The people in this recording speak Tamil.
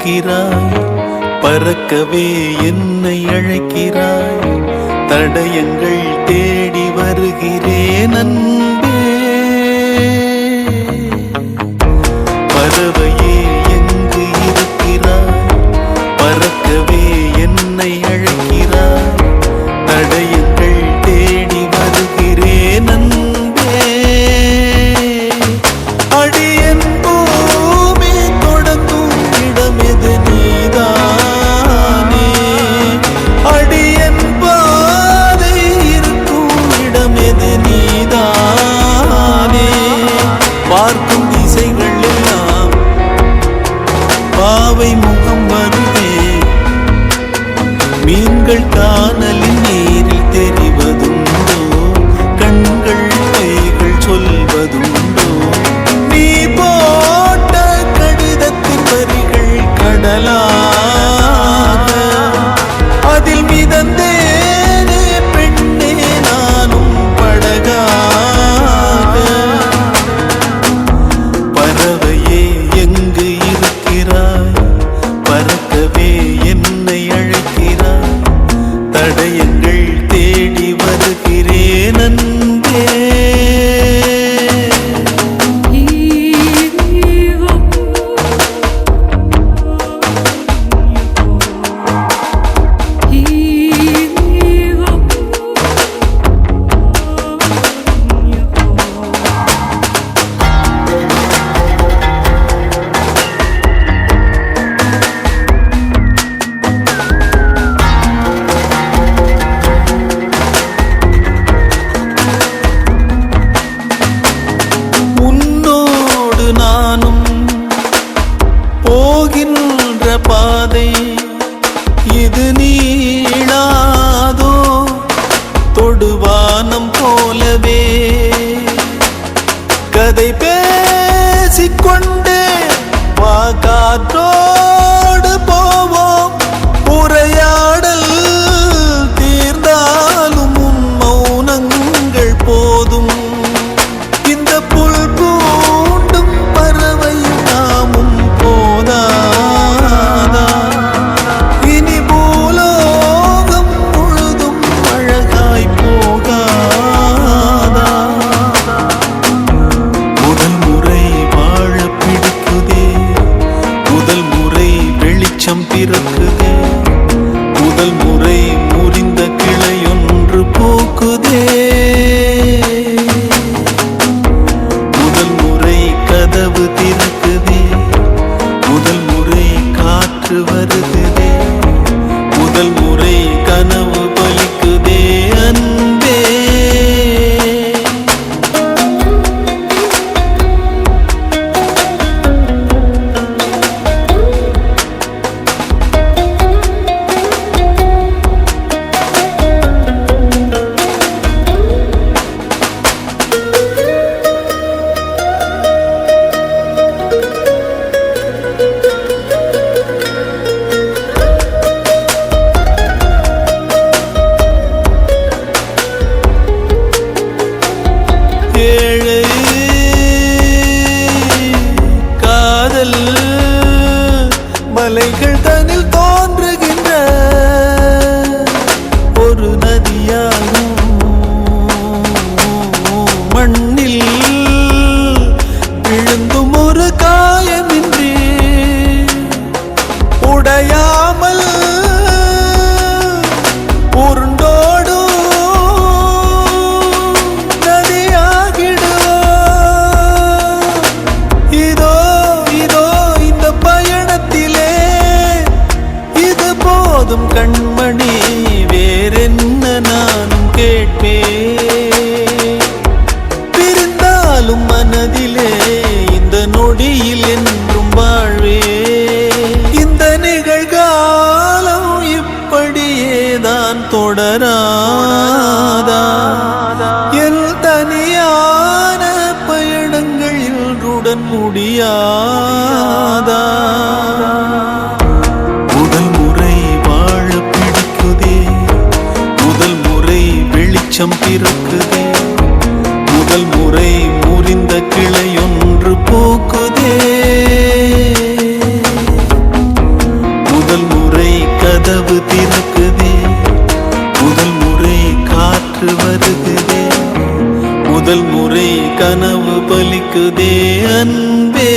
இருக்கிறாய், பறக்கவே என்னை அழைக்கிறாய். தடயங்கள் தேடி வருகிறேன் அன்பே. பறவையே எங்கு இருக்கிறாய், பறக்கவே என்னை அழைக்கிறாய். தடயங்கள் தேடி வருகிறேன் அன்பே. அடியன் பூமி தொடங்கும் இடமெது நீதானே. அடியன் பாதை இருக்கும் இடமெது நீதானே. பார்க்கும் திசைகள் எல்லாம் பாவை முகம் வருதே. மீன்கள் காணலின் நீரில் தெரிவதுண்டோ, கண்கள் கைகள் சொல்வதுண்டோ. நீ போட்ட கடிதத்தின் வரிகள் கடலாக, அதில் மிதந்தேனே பெண்ணே நானும் படகாக. பறவையே எங்கு இருக்கிறாய், பறக்கவே என்னை அழைக்கிறாய். தடயங்கள் தேடி வருகிறேன் அன்பே. நானும் போகின்ற பாதை இது நீளாதோ, தொடுவானம் போலவே கதை பேசிக்கொண்டே வா காற்றோடு போவோம். உரையாடல் தீர்ந்தாலும் உன் மௌனங்கள் போதும். இந்த புல் பூண்டும் பறவையும் நாமும் போதாதா? இனி பூலோகம் முழுதும் அழகாய் போகாதா? முதல் முறை வாழ பிடிக்குதே, முதல் முறை வெளிச்சம் பிறக்குதே. முதல் முறை முறிந்த கிளையொன்று பூக்குதே. முதல் முறை கதவு திறக்குதே, முதல் முறை காற்று வருகுதே. முதல் முறை கனவு பலிக்குதே அன்பே. ஏழை காதல் மலைகள் தனில் தோன்றுகின்ற ஒரு நதியாகும். மண்ணில் விழுந்தும் ஒரு காயமின்றி உடையாமல் உருண்டோடும் இதோ இதோ இந்த பயணத்திலே இது போதும் கண்மணி, வேறென்ன நானும் கேட்பேன். பிரிந்தாலும் மனதிலே இந்த நொடியில் என்றும் வாழ்வே. இந்த நிகழ்காலம் இப்படியேதான் தொடராதா? என் தனியான பயணங்கள் இன்றுடன் முடியாதா? முதல் முறை வாழ பிடிக்குதே, முதல் முறை வெளிச்சம் பிறக்குதே. முதல் முறை முறிந்த கிளையொன்று பூக்குதே. முதல் முறை கனவு பலிக்குதே அன்பே.